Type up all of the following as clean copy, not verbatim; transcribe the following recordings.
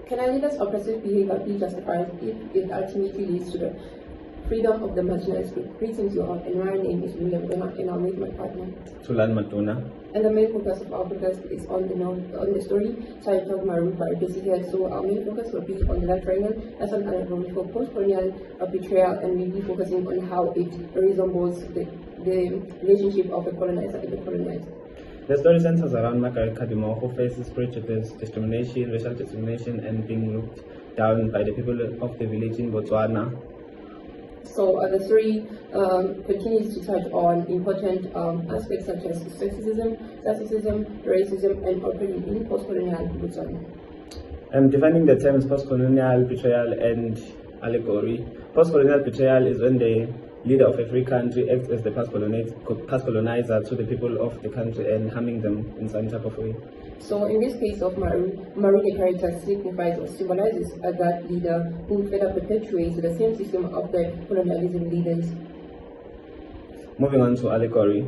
Can a leader's oppressive behavior be justified if it ultimately leads to the freedom of the marginalized group? Greetings, you all, and my name is Lungile Thulani, and I'm with my partner Thulani. And the main focus of our podcast is on the story titled Maru by Bessie Head. So our main focus will be on the love triangle as an allegory for postcolonial betrayal, and we'll be focusing on how it resembles the relationship of the colonizer and the colonized. The story centers around Margaret Kadimo, who faces prejudice, discrimination, racial discrimination, and being looked down by the people of the village in Botswana. So the story continues to touch on important aspects such as sexism, racism, and operating in postcolonial Botswana. Defining the terms postcolonial, betrayal, and allegory. Postcolonial betrayal is when the leader of a free country acts as the past colonizer to the people of the country and harming them in some type of way. So in this case of Maru, the character signifies or symbolizes that leader who further perpetuates the same system of the colonialism leaders. Moving on to allegory.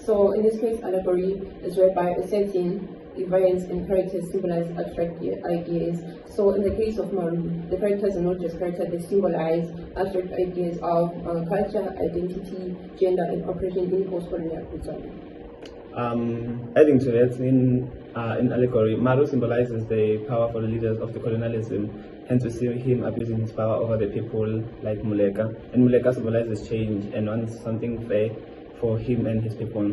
So in this case, allegory is whereby a setting, events, and characters symbolize abstract ideas. So in the case of Maru, the characters are not just characters, they symbolize abstract ideas of culture, identity, gender, and operation in post-colonial Botswana. Adding to that, in allegory, Maru symbolizes the powerful leaders of the colonialism, hence we see him abusing his power over the people like Muleka. And Muleka symbolizes change and wants something fair for him and his people.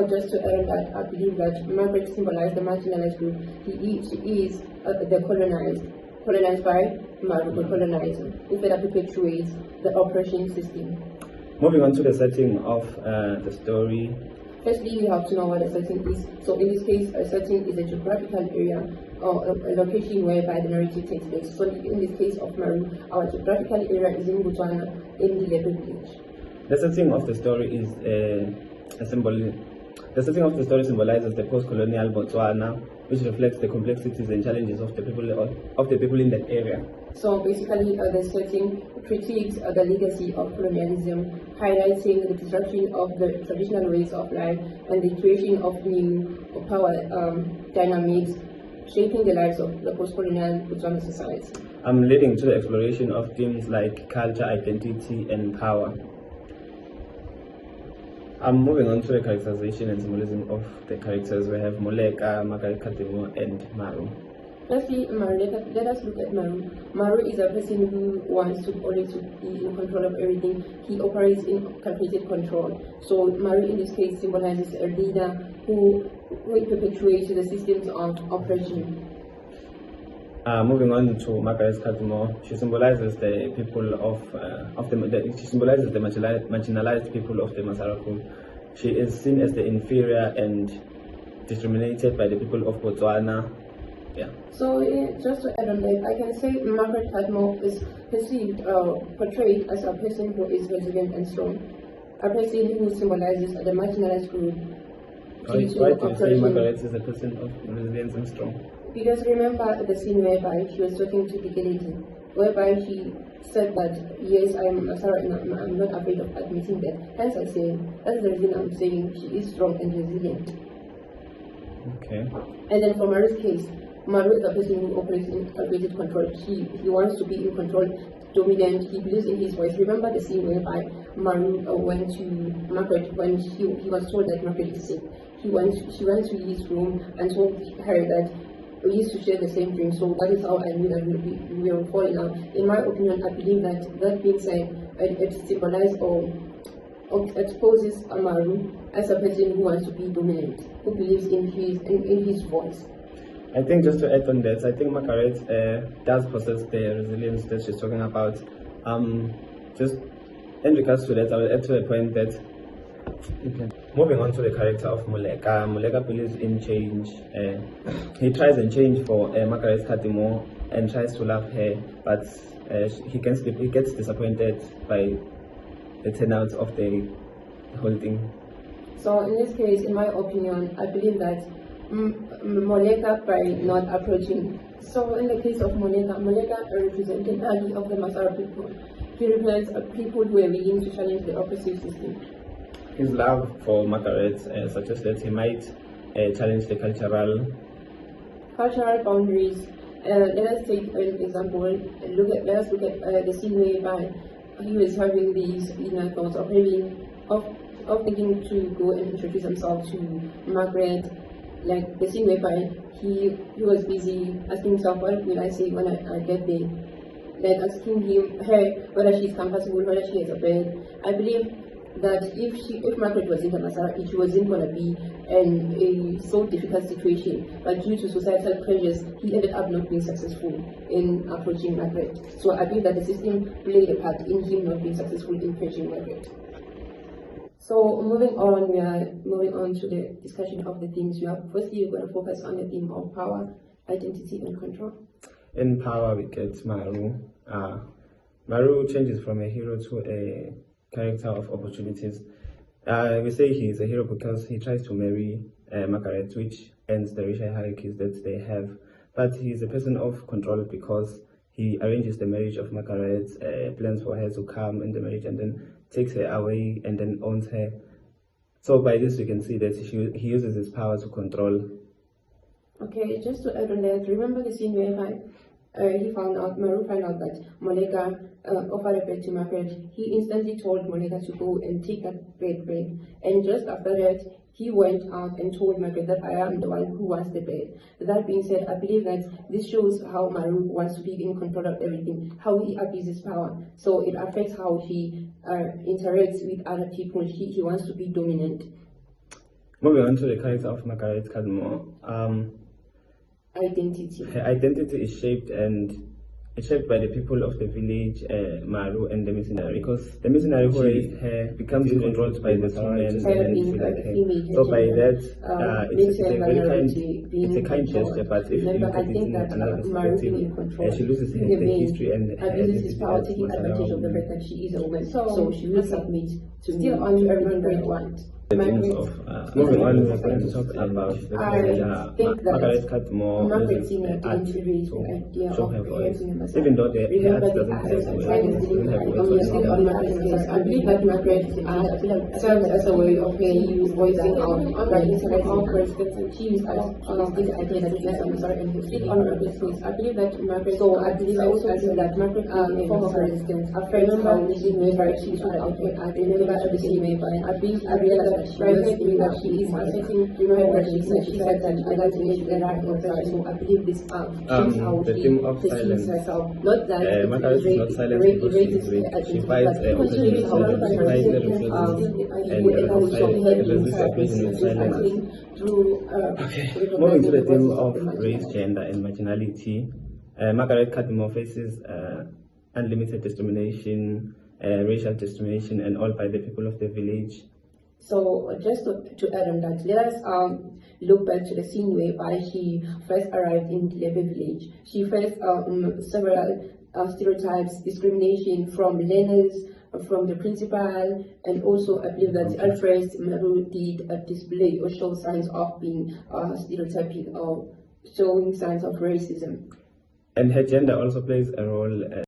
Just to add on that, I believe that Margaret symbolized the marginalized group. She is the colonized by Maru, the colonizer, who further perpetuates the oppression system. Moving on to the setting of the story. Firstly, we have to know what a setting is. So in this case, a setting is a geographical area or a location whereby the narrative takes place. So in this case of Maru, our geographical area is in Botswana, in the Lebe village. The setting of the story is a symbol. The setting of the story symbolizes the post-colonial Botswana, which reflects the complexities and challenges of the people in that area. So basically, the setting critiques the legacy of colonialism, highlighting the disruption of the traditional ways of life and the creation of new power dynamics, shaping the lives of the post-colonial Botswana society. Leading to the exploration of themes like culture, identity, and power. Moving on to the characterization and symbolism of the characters. We have Muleka, Margaret Kadimo, and Maru. Firstly, let us look at Maru. Maru is a person who wants to always be in control of everything. He operates in calculated control. So Maru in this case symbolizes a leader who perpetuates the systems of oppression. Moving on to Margaret Kadimo, she symbolizes the people she symbolizes the marginalized people of the Masara group. She is seen as the inferior and discriminated by the people of Botswana. Yeah. So just to add on that, I can say Margaret Kadimo is portrayed as a person who is resilient and strong, a person who symbolizes the marginalized group. Why do you say Margaret is a person of resilience and strong? Because remember the scene whereby she was talking to the lady, whereby she said that, yes, I'm sorry, I'm not afraid of admitting that. Hence I say, that's the reason I'm saying she is strong and resilient. Okay. And then for Maru's case, Maru is a person who operates in calculated control. He wants to be in control, dominant, he believes in his voice. Remember the scene whereby Maru went to Margaret when he was told that Margaret is sick. She went to his room and told her that we used to share the same dream, so that is how I knew that we were falling out. In my opinion, I believe that being said, it symbolizes or exposes Maru as a person who wants to be dominant, who believes in his voice. I think just to add on that, I think Margaret does possess the resilience that she's talking about. Just in regards to that, I will add to the point that moving on to the character of Muleka. Muleka believes in change. He tries and change for Margaret Kadimo and tries to love her, but he gets disappointed by the turnout of the whole thing. So in this case, in my opinion, I believe that Muleka by not approaching. So in the case of Muleka represents the ally of the Masara people. He represents people who are willing to challenge the oppressive system. His love for Margaret suggests that he might challenge the cultural boundaries Let us take an example. Let us look at the scene whereby he was having these inner thoughts of thinking to go and introduce himself to Margaret. Like the scene whereby he was busy asking himself, what will I say when I get there? Like asking her whether she's comfortable, whether she has a bed. I believe that if Margaret wasn't a Masara, it wasn't going to be a so difficult situation. But due to societal pressures, he ended up not being successful in approaching Margaret. So I believe that the system played a part in him not being successful in approaching Margaret. So moving on, we are moving on to the discussion of the themes. Firstly, we're going to focus on the theme of power, identity, and control. In power, we get Maru. Maru changes from a hero to a character of opportunities. We say he is a hero because he tries to marry Margaret, which ends the racial hierarchies that they have. But he is a person of control because he arranges the marriage of Margaret, plans for her to come in the marriage, and then takes her away and then owns her. So by this we can see that he uses his power to control. Okay, just to add on that, remember the scene where Maru found out that Molega offered a bed to Margaret. He instantly told Molega to go and take that bed. And just after that, he went out and told Margaret that I am the one who wants the bed. That being said, I believe that this shows how Maru wants to be in control of everything, how he abuses power. So it affects how he interacts with other people. He wants to be dominant. Moving on to the character of Margaret Cadmore. Identity. Her identity is shaped by the people of the village, Maru, and the missionary, because the missionary who raised her becomes controlled by the surroundings and feel like her. So by that, it's a kind gesture, but if you look at it in another perspective, she loses the history and abuses his power, taking advantage of the fact that she is a woman. So she will submit to everything that wants. Moving on, we're going to talk about the Margaret Cadmore uses art to show her voice. Even though the art doesn't have I believe that Margaret serves as a way of voicing out for instance, she used this idea that I believe that Margaret, so I believe also that Margaret form of resistance. I remember she was out with art, I realized that she is remember she said that I like to make that art of that, so I believe this shows how the theme of silence. herself. Not that Margaret is not silent because she's weak. She fights opposition with silence, she fights the resistance with silence. Moving to the theme of race, gender, and marginality, Margaret Cadmore faces unlimited discrimination, racial discrimination, and all by the people of the village. So just to add on that, let us look back to the scene whereby she first arrived in the village. She faced several stereotypes, discrimination from learners, from the principal, and also I believe that at first Maru did display or show signs of being stereotyping or showing signs of racism. And her gender also plays a role.